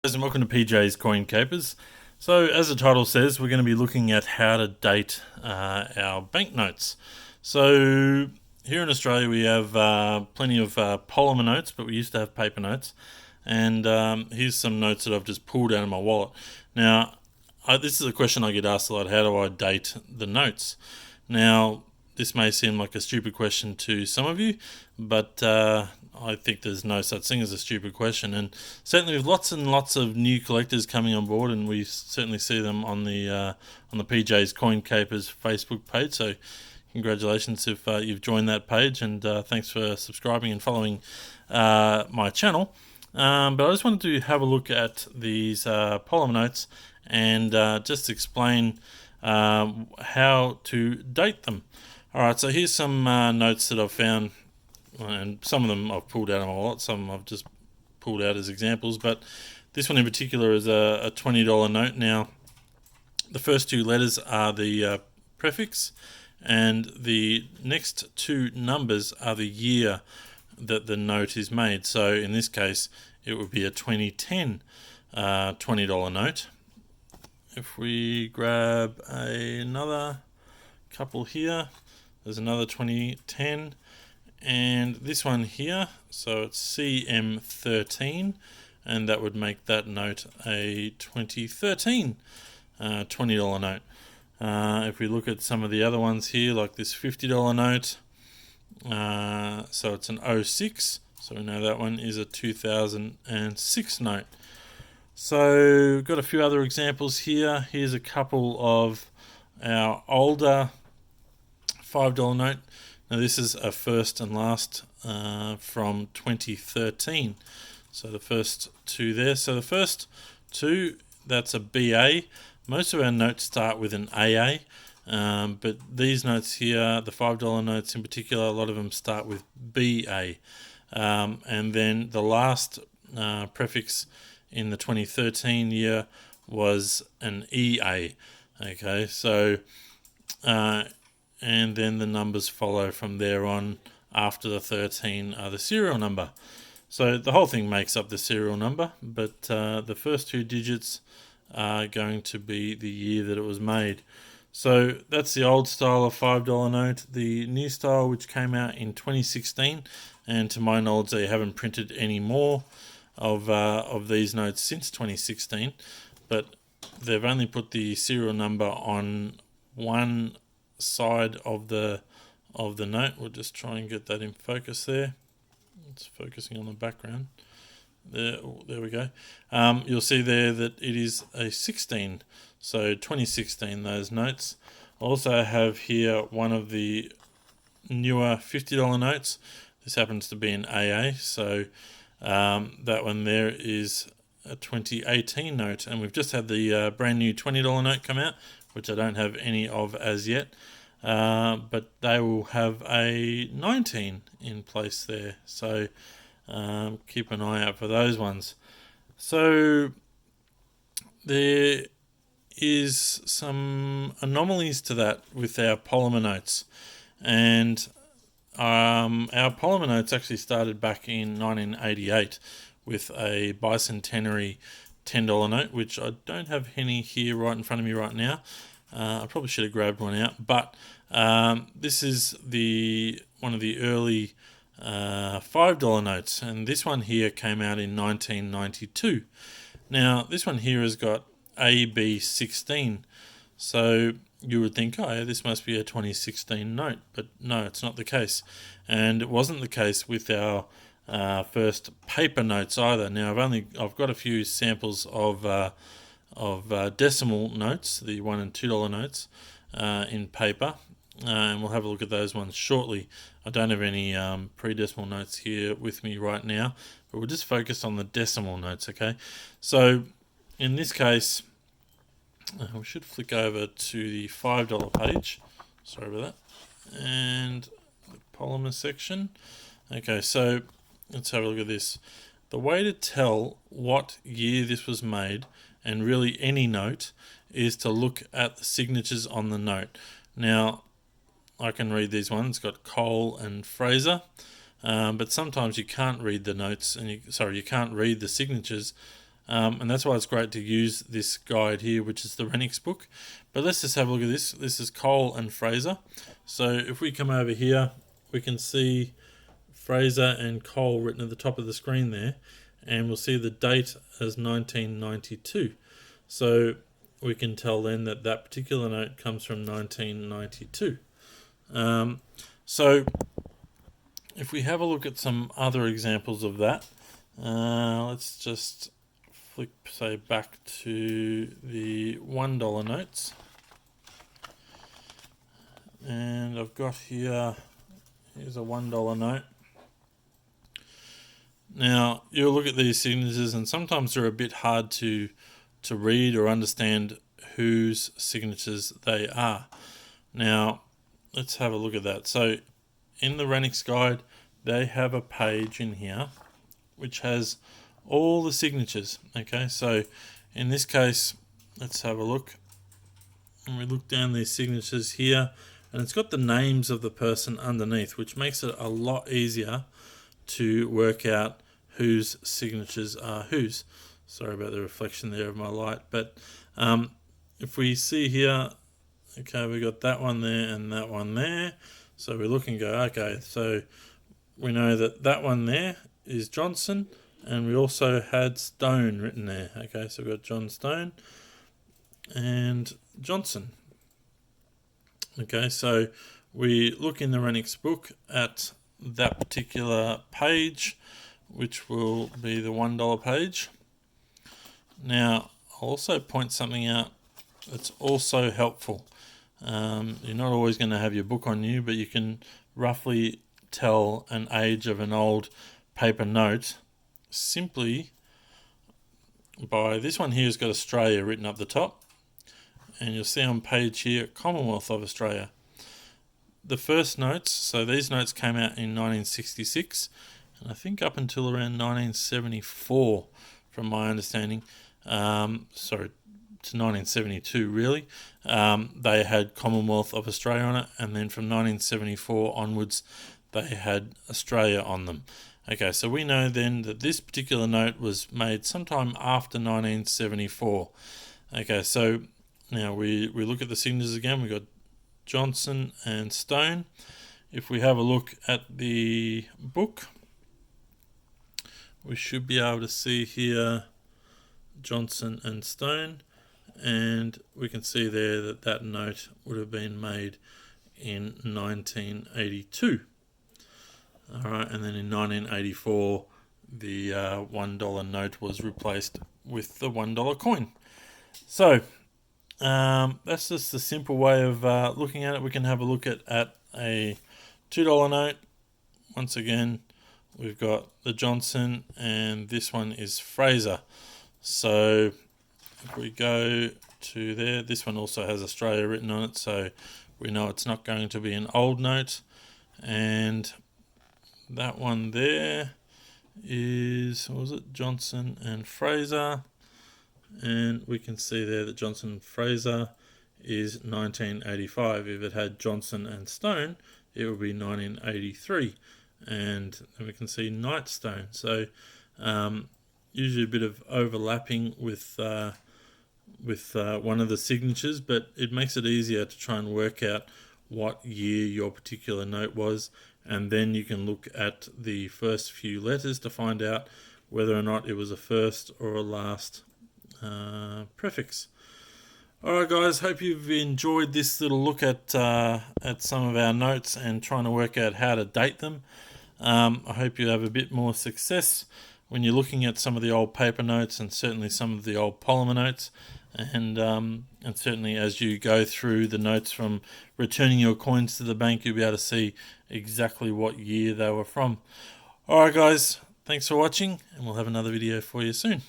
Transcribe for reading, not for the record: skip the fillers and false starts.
And welcome to PJ's Coin Capers. So, as the title says, we're going to be looking at how to date our banknotes. So, here in Australia, we have plenty of polymer notes, but we used to have paper notes. And here's some notes that I've just pulled out of my wallet. Now, this is a question I get asked a lot: how do I date the notes? Now, this may seem like a stupid question to some of you, but I think there's no such thing as a stupid question. And certainly with lots and lots of new collectors coming on board, and we certainly see them on the PJ's Coin Capers Facebook page. So congratulations if you've joined that page, and thanks for subscribing and following my channel. But I just wanted to have a look at these polymer notes and just explain how to date them. Alright, so here's some notes that I've found, and some of them I've pulled out of my wallet, some I've just pulled out as examples, but this one in particular is a $20 note. Now, the first two letters are the prefix, and the next two numbers are the year that the note is made. So in this case, it would be a 2010 $20 note. If we grab another couple here, there's another 2010, and this one here, so it's CM13, and that would make that note a 2013 $20 note. If we look at some of the other ones here, like this $50 note, so it's an 06, so we know that one is a 2006 note. So got a few other examples here. Here's a couple of our older $5 note. Now this is a first and last from 2013. So the first two there. So the first two, that's a BA. Most of our notes start with an AA, but these notes here, the $5 notes in particular, a lot of them start with BA. And then the last prefix in the 2013 year was an EA. Okay, so and then the numbers follow from there on. After the 13 are the serial number. So the whole thing makes up the serial number, but the first two digits are going to be the year that it was made. So that's the old style of $5 note. The new style, which came out in 2016, and to my knowledge they haven't printed any more of these notes since 2016, but they've only put the serial number on one side of the note. We'll just try and get that in focus there. It's focusing on the background. There we go. You'll see there that it is a 16, so 2016 those notes. Also have here one of the newer $50 notes. This happens to be an AA, so that one there is a 2018 note, and we've just had the brand new $20 note come out, which I don't have any of as yet, but they will have a 19 in place there, so keep an eye out for those ones. So there is some anomalies to that with our polymer notes, and our polymer notes actually started back in 1988 with a bicentenary $10 note, which I don't have any here right in front of me right now. I probably should have grabbed one out, but this is one of the early $5 notes, and this one here came out in 1992. Now this one here has got AB16, so you would think, oh, this must be a 2016 note, but no, it's not the case, and it wasn't the case with our first paper notes either. Now I've got a few samples of decimal notes, the $1 and $2 notes, in paper, and we'll have a look at those ones shortly. I don't have any pre-decimal notes here with me right now, but we'll just focus on the decimal notes. Okay, so in this case, we should flick over to the $5 page. Sorry about that, and the polymer section. Okay, so let's have a look at this. The way to tell what year this was made, and really any note, is to look at the signatures on the note. Now, I can read these ones. It's got Cole and Fraser, but sometimes you can't read the notes, and you can't read the signatures and that's why it's great to use this guide here, which is the Renix book. But let's just have a look at this. This is Cole and Fraser. So if we come over here, we can see Fraser and Cole written at the top of the screen there, and we'll see the date as 1992. So we can tell then that that particular note comes from 1992. So if we have a look at some other examples of that, let's just flick, say, back to the $1 notes. And I've got here's a $1 note. Now, you'll look at these signatures and sometimes they're a bit hard to read or understand whose signatures they are. Now, let's have a look at that. So, in the Renix guide, they have a page in here which has all the signatures. Okay, so in this case, let's have a look. And we look down these signatures here, and it's got the names of the person underneath, which makes it a lot easier to work out whose signatures are whose. Sorry about the reflection there of my light, but if we see here, okay, we got that one there and that one there. So we look and go, okay, so we know that that one there is Johnson, and we also had Stone written there. Okay, so we've got John Stone and Johnson. Okay, so we look in the Renix book at that particular page, which will be the $1 page. Now, I'll also point something out that's also helpful. You're not always going to have your book on you, but you can roughly tell an age of an old paper note simply by this one here has got Australia written up the top, and you'll see on page here Commonwealth of Australia. The first notes, so these notes came out in 1966, and I think up until around 1974 from my understanding, to 1972 really, they had Commonwealth of Australia on it, and then from 1974 onwards they had Australia on them. Okay, so we know then that this particular note was made sometime after 1974. Okay, so now we look at the signatures again. We've got Johnson and Stone. If we have a look at the book, we should be able to see here Johnson and Stone, and we can see there that that note would have been made in 1982. Alright, and then in 1984 the $1 note was replaced with the $1 coin. So that's just a simple way of looking at it. We can have a look at a $2 note. Once again, we've got the Johnson, and this one is Fraser. So if we go to there, this one also has Australia written on it, so we know it's not going to be an old note. And that one there is, what was it, Johnson and Fraser, and we can see there that Johnson and Fraser is 1985. If it had Johnson and Stone, it would be 1983, and then we can see Nightstone. So usually a bit of overlapping with one of the signatures, but it makes it easier to try and work out what year your particular note was, and then you can look at the first few letters to find out whether or not it was a first or a last prefix. Alright guys, hope you've enjoyed this little look at some of our notes and trying to work out how to date them. I hope you have a bit more success when you're looking at some of the old paper notes, and certainly some of the old polymer notes, and certainly as you go through the notes from returning your coins to the bank, you'll be able to see exactly what year they were from. Alright guys, thanks for watching, and we'll have another video for you soon.